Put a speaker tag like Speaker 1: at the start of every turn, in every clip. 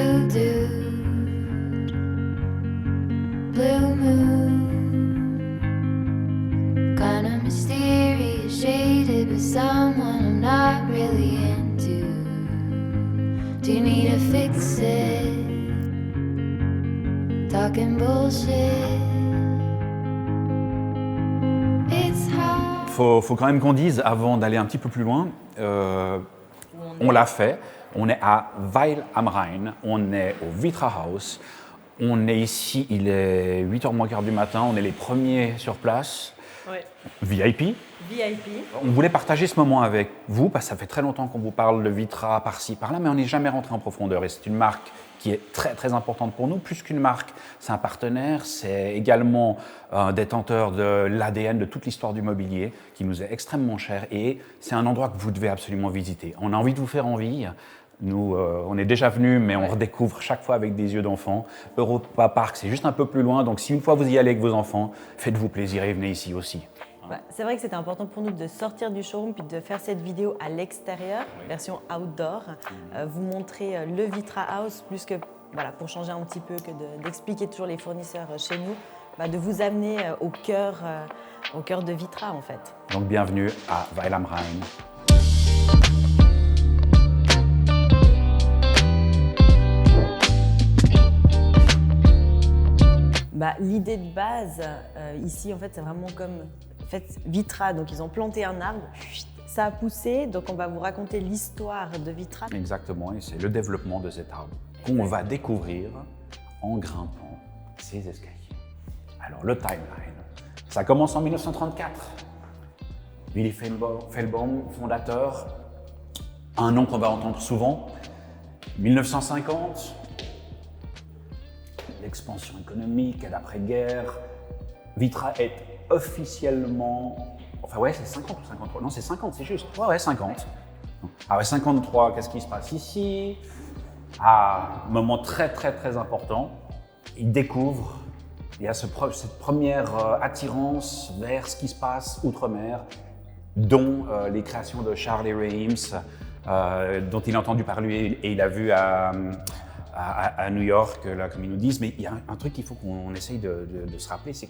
Speaker 1: blue dude, blue moon, kinda mysterious, shaded with someone I'm not really into. Do you need to fix it? Talking bullshit. It's hard.
Speaker 2: Faut quand même qu'on dise, avant d'aller un petit peu plus loin, on l'a fait. On est à Weil am Rhein, on est au Vitra House. On est ici, il est 8h moins quart du matin, on est les premiers sur place.
Speaker 3: Ouais.
Speaker 2: VIP. On voulait partager ce moment avec vous, parce que ça fait très longtemps qu'on vous parle de Vitra par-ci, par-là, mais on n'est jamais rentré en profondeur. Et c'est une marque qui est très, très importante pour nous. Plus qu'une marque, c'est un partenaire, c'est également un détenteur de l'ADN de toute l'histoire du mobilier, qui nous est extrêmement cher. Et c'est un endroit que vous devez absolument visiter. On a envie de vous faire envie. Nous, on est déjà venus, mais on redécouvre chaque fois avec des yeux d'enfant. Europa Park, c'est juste un peu plus loin, donc si une fois vous y allez avec vos enfants, faites-vous plaisir et venez ici aussi.
Speaker 3: C'est vrai que c'était important pour nous de sortir du showroom puis de faire cette vidéo à l'extérieur, version outdoor, vous montrer le Vitra House, plus que pour changer un petit peu que d'expliquer toujours les fournisseurs chez nous, de vous amener au cœur de Vitra en fait.
Speaker 2: Donc bienvenue à Weil am Rhein.
Speaker 3: L'idée de base ici, en fait, c'est vraiment comme Vitra. Donc, ils ont planté un arbre, ça a poussé. Donc, on va vous raconter l'histoire de Vitra.
Speaker 2: Exactement, et c'est le développement de cet arbre qu'on va découvrir en grimpant ces escaliers. Alors, le timeline, ça commence en 1934. Willy Fehlbaum, fondateur, un nom qu'on va entendre souvent. 1950. L'expansion économique et l'après-guerre. Vitra est officiellement... Enfin ouais, c'est 50 ou 53. Non, c'est 50, c'est juste. Ouais, 50. Ah ouais, 53, qu'est-ce qui se passe ici? Moment très, très, très important. Il découvre, il y a cette première attirance vers ce qui se passe outre-mer, dont les créations de Charlie Reims, dont il a entendu parler et il a vu à New York, là, comme ils nous disent, mais il y a un truc qu'il faut qu'on essaye de se rappeler, c'est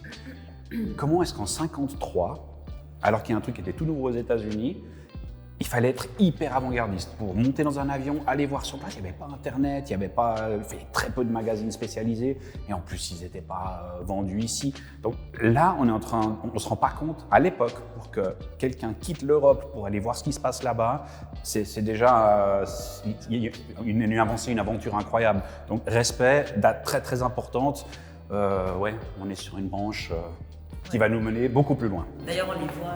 Speaker 2: comment est-ce qu'en 53, alors qu'il y a un truc qui était tout nouveau aux États-Unis, il fallait être hyper avant-gardiste pour monter dans un avion, aller voir sur place. Il n'y avait pas Internet, il y avait très peu de magazines spécialisés, et en plus ils n'étaient pas vendus ici. Donc là, on ne se rend pas compte à l'époque pour que quelqu'un quitte l'Europe pour aller voir ce qui se passe là-bas. C'est déjà une avancée, une aventure incroyable. Donc respect, date très très importante. Ouais, on est sur une branche qui va nous mener beaucoup plus loin.
Speaker 3: D'ailleurs, on les voit.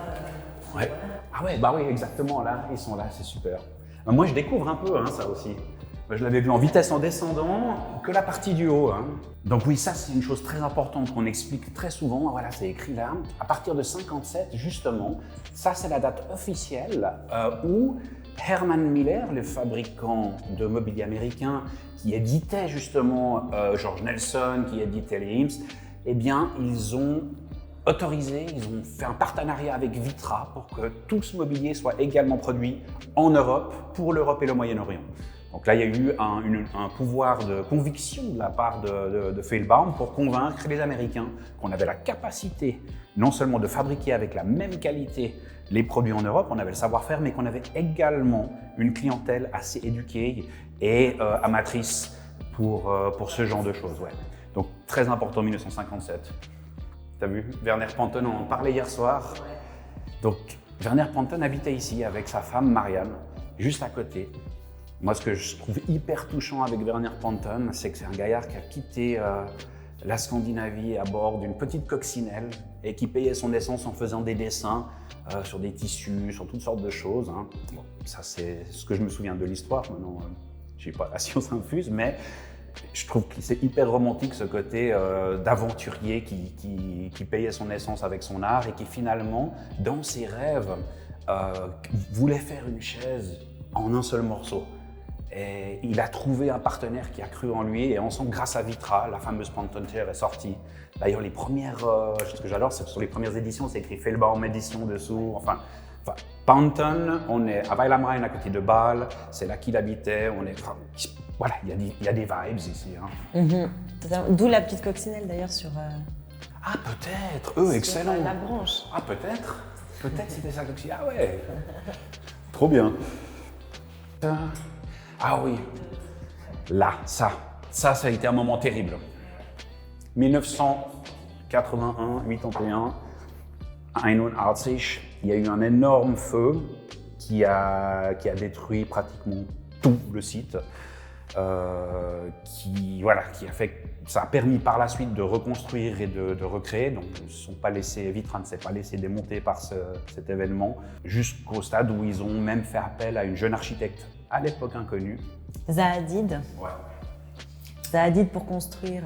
Speaker 2: Ouais. Ah ouais, bah oui, exactement, là, ils sont là, c'est super. Moi, je découvre un peu ça aussi. Je l'avais vu en vitesse en descendant, que la partie du haut. Donc oui, ça, c'est une chose très importante qu'on explique très souvent. Voilà, c'est écrit là. À partir de 57, justement, ça, c'est la date officielle où Herman Miller, le fabricant de mobilier américain, qui éditait justement George Nelson, qui éditait les Reims, eh bien, ils ont autorisé, ils ont fait un partenariat avec Vitra pour que tout ce mobilier soit également produit en Europe, pour l'Europe et le Moyen-Orient. Donc là, il y a eu un pouvoir de conviction de la part de Fehlbaum pour convaincre les Américains qu'on avait la capacité non seulement de fabriquer avec la même qualité les produits en Europe, on avait le savoir-faire, mais qu'on avait également une clientèle assez éduquée et amatrice pour ce genre de choses. Ouais. Donc très important, 1957. T'as vu, Werner Panton, on en parlait hier soir. Donc, Werner Panton habitait ici avec sa femme Marianne, juste à côté. Moi, ce que je trouve hyper touchant avec Werner Panton, c'est que c'est un gaillard qui a quitté la Scandinavie à bord d'une petite coccinelle et qui payait son essence en faisant des dessins sur des tissus, sur toutes sortes de choses. Bon, ça, c'est ce que je me souviens de l'histoire. Maintenant, je n'ai pas la science infuse, mais je trouve que c'est hyper romantique ce côté d'aventurier qui payait son essence avec son art et qui finalement, dans ses rêves, voulait faire une chaise en un seul morceau. Et il a trouvé un partenaire qui a cru en lui et ensemble, grâce à Vitra, la fameuse Panton Chair est sortie. D'ailleurs, les premières, ce que j'adore, c'est que sur les premières éditions, c'est écrit Fehlbaum édition dessous. Enfin, Panton, on est à Weil am Rhein, à côté de Bâle, c'est là qu'il habitait. voilà, il y a des vibes ici. Hein.
Speaker 3: D'où la petite coccinelle d'ailleurs sur,
Speaker 2: Ah, peut-être,
Speaker 3: sur,
Speaker 2: excellent.
Speaker 3: la branche.
Speaker 2: Ah, peut-être. Peut-être c'était ça aussi. Ah ouais. Trop bien. Ah oui. Là, ça a été un moment terrible. 1981, 81, à 81, il y a eu un énorme feu qui a détruit pratiquement tout le site. Qui a fait, ça a permis par la suite de reconstruire et de recréer. Donc, Vitra ne s'est pas laissé démonter par cet événement, jusqu'au stade où ils ont même fait appel à une jeune architecte, à l'époque inconnue.
Speaker 3: Zahadid.
Speaker 2: Ouais.
Speaker 3: Zahadid pour construire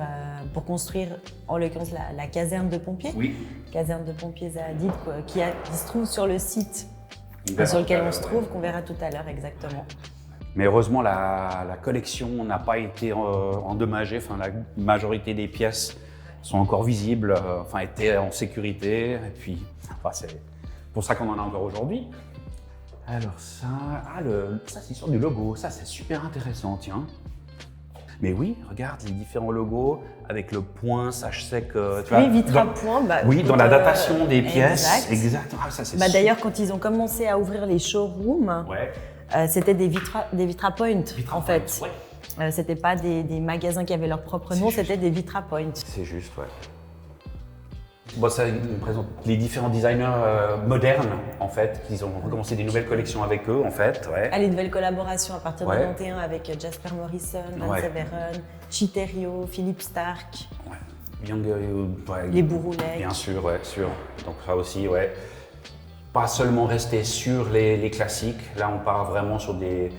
Speaker 3: en l'occurrence la caserne de pompiers.
Speaker 2: Oui.
Speaker 3: Caserne de pompiers Zahadid qui se trouve sur le site sur lequel on se trouve, qu'on verra tout à l'heure exactement.
Speaker 2: Mais heureusement, la collection n'a pas été endommagée. Enfin, la majorité des pièces sont encore visibles, étaient en sécurité. Et puis, c'est pour ça qu'on en a encore aujourd'hui. Alors ça, ça c'est sur du logo. Ça, c'est super intéressant, tiens. Mais oui, regarde les différents logos avec le point, ça je sais que…
Speaker 3: Oui, Vitra point.
Speaker 2: Oui, dans la datation des pièces. Exact. Ah, ça, c'est
Speaker 3: d'ailleurs, quand ils ont commencé à ouvrir les showrooms, c'était des Vitra Point, en fait.
Speaker 2: Ouais.
Speaker 3: C'était pas des magasins qui avaient leur propre nom, c'était des Vitra Point.
Speaker 2: C'est juste, ouais. Bon, ça nous présente les différents designers modernes, en fait, qui ont recommencé des nouvelles collections avec eux, en fait. Ouais.
Speaker 3: Les nouvelles collaborations à partir de 91 avec Jasper Morrison, Van Severen, Chiterio, Philippe Stark.
Speaker 2: Ouais.
Speaker 3: Les Bouroulets.
Speaker 2: Bien sûr, ouais, sûr. Donc ça aussi, ouais. Pas seulement rester sur les classiques, là on part vraiment sur des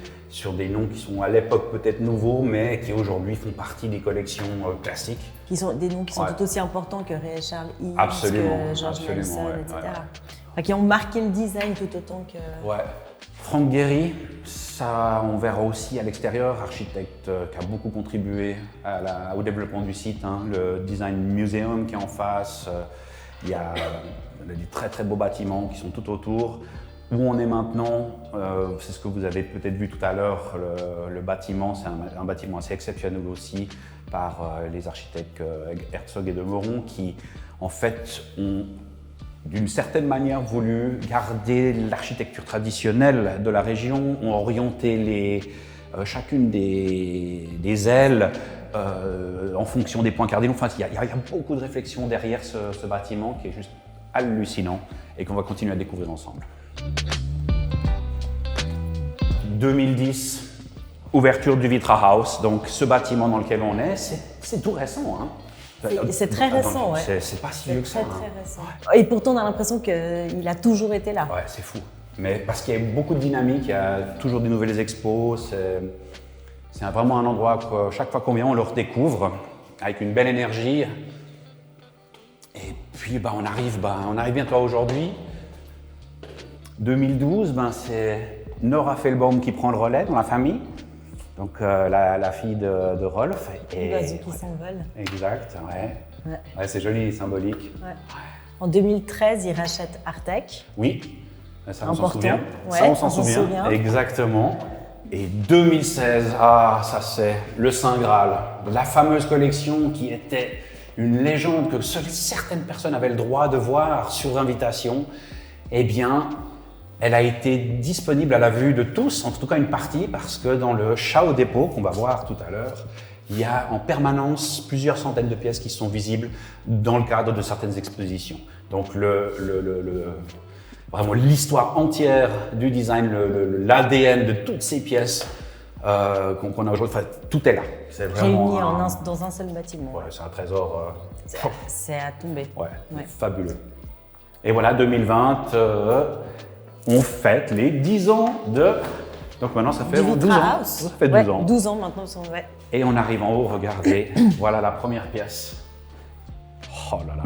Speaker 2: noms qui sont à l'époque peut-être nouveaux, mais qui aujourd'hui font partie des collections classiques.
Speaker 3: Qui sont des noms qui sont tout aussi importants que Ray Charles Eames,
Speaker 2: absolument,
Speaker 3: que George Nelson,
Speaker 2: ouais,
Speaker 3: etc.
Speaker 2: Ouais.
Speaker 3: Enfin, qui ont marqué le design tout autant que…
Speaker 2: Ouais. Frank Gehry, ça on verra aussi à l'extérieur, architecte qui a beaucoup contribué au développement du site, hein, le Design Museum qui est en face, il y a des très très beaux bâtiments qui sont tout autour. Où on est maintenant, c'est ce que vous avez peut-être vu tout à l'heure, le bâtiment, c'est un bâtiment assez exceptionnel aussi par les architectes Herzog et de Meuron qui en fait ont d'une certaine manière voulu garder l'architecture traditionnelle de la région, ont orienté chacune des ailes en fonction des points cardinaux. Enfin, il y a beaucoup de réflexion derrière ce bâtiment qui est juste hallucinant et qu'on va continuer à découvrir ensemble. 2010, ouverture du Vitra House. Donc ce bâtiment dans lequel on est, c'est tout récent. Hein.
Speaker 3: C'est très récent, ouais.
Speaker 2: C'est pas si vieux que ça.
Speaker 3: C'est très récent. Et pourtant, on a l'impression qu'il a toujours été là.
Speaker 2: Ouais, c'est fou. Mais parce qu'il y a beaucoup de dynamique, il y a toujours des nouvelles expos. C'est vraiment un endroit que chaque fois qu'on vient, on le redécouvre avec une belle énergie. Et puis, on arrive bientôt à aujourd'hui. 2012, c'est Nora Fehlbaum qui prend le relais dans la famille. Donc la fille de Rolf.
Speaker 3: L'oiseau qui s'envole.
Speaker 2: Exact, ouais. C'est joli, symbolique.
Speaker 3: Ouais. En 2013, il rachète Artec.
Speaker 2: Oui, ça on s'en
Speaker 3: Important.
Speaker 2: souvient.
Speaker 3: Ouais,
Speaker 2: Ça on s'en souvient. Exactement. Et 2016, ça c'est le Saint Graal. La fameuse collection qui était une légende que seules certaines personnes avaient le droit de voir sur invitation. Eh bien, elle a été disponible à la vue de tous, en tout cas une partie, parce que dans le Chao Dépôt, qu'on va voir tout à l'heure, il y a en permanence plusieurs centaines de pièces qui sont visibles dans le cadre de certaines expositions. Donc vraiment l'histoire entière du design, l'ADN de toutes ces pièces qu'on a aujourd'hui, tout est là. C'est vraiment
Speaker 3: réuni dans un seul bâtiment.
Speaker 2: Ouais, c'est un trésor.
Speaker 3: C'est à tomber.
Speaker 2: Ouais, fabuleux. Et voilà, 2020, on fête les 10 ans de… Donc maintenant, ça fait 12 ans. Ça fait 12 ans.
Speaker 3: 12 ans maintenant, ouais.
Speaker 2: Et on arrive en haut, regardez, voilà la première pièce. Oh là là,